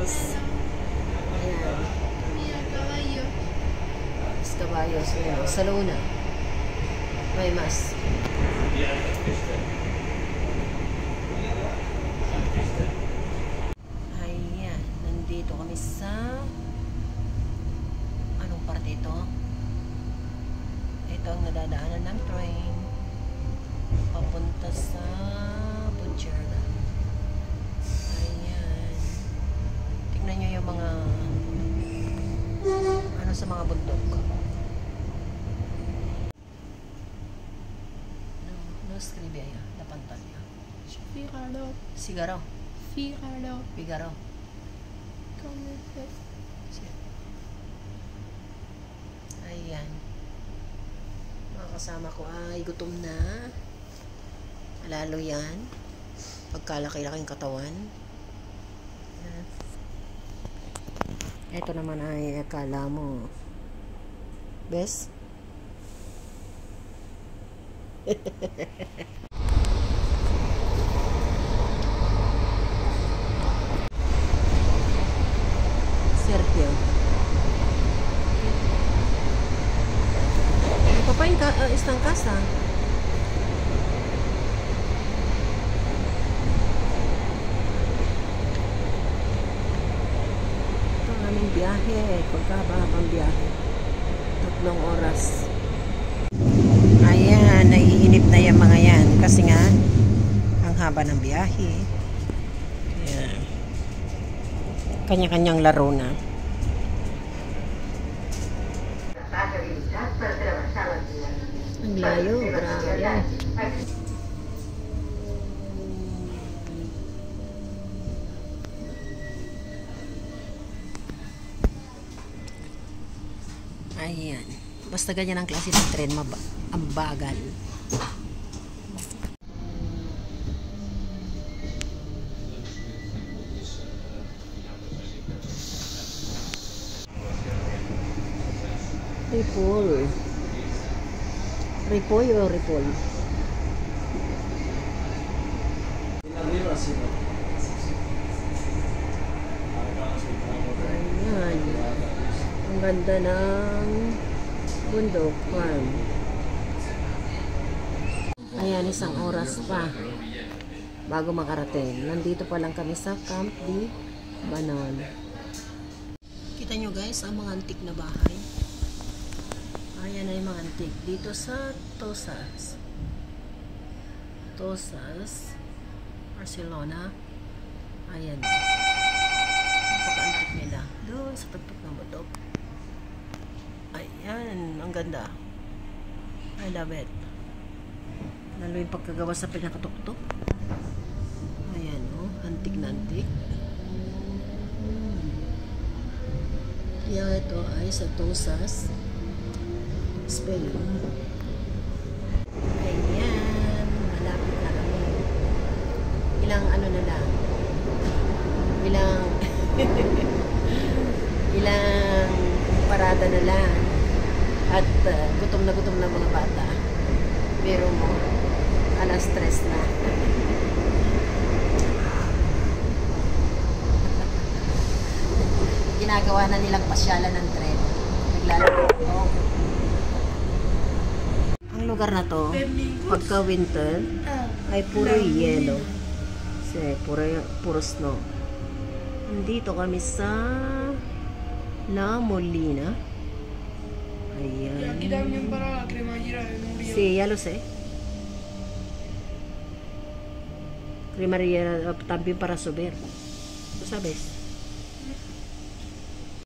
Caballos. Ayan. Los Caballos. Ayan. Sa Luna. May mas. Ayan. Nandito kami sa anong parte ito? Ito ang nadadaanan ng train papunta sa Puigcerdá. Ayan. Tingnan nyo yung mga ano sa mga bundok. No escribe allá la pantalla. Figaro. Figaro. Figaro. Figaro. ¿Cómo es? Sí. Ayan. Mga kasama ko ay gutom na. Lalo yan. Pagkalaki-laking katawan. Ito naman ay akala mo. Bes? Sergio. Ito pa yung isang kasa. Ito ang aming biyahe. Pagkababang biyahe. 3 oras. Ayan, naiinip na yung mga yan. Kasi nga, ang haba ng biyahe. Ayan. Kanya-kanyang laro na. Ang layo, grabe. Ayan. Basta ganyan ang klase ng tren, ang bagal. Ripoll. Ripoll o Ripoll? Ayan. Ang ganda ng bundok farm. Ayan, 1 oras pa bago makarating. Nandito pa lang kami sa Camp de Banon. Kita nyo guys, ang mga antik na bahay. Ayan na yung mga antik. Dito sa Tosas. Tosas, Barcelona. Ayan. Napaka-antik nila. Doon sa tagtog ng batok. Ayan, ang ganda. I love it. Lalo yung pagkagawa sa pinakatuktok. Ayan, oh, antik na antik. Kaya ito ay sa Tosas, Spain. Ayan, malapit na kami. Ilang ano na lang. Ilang parada na lang. At gutom na mga bata. Pero mo, alas 3 na. Ginagawa na nilang pasyalan ng tren. Naglalaro. Ang lugar na to, pagka winter, ay puro yelo. Kasi puro snow. Nandito kami sa La Molina. Ayan. Aquí también para la cremallera de Nuria. Sí, ya lo sé. Cremallera también para subir. ¿Tú sabes?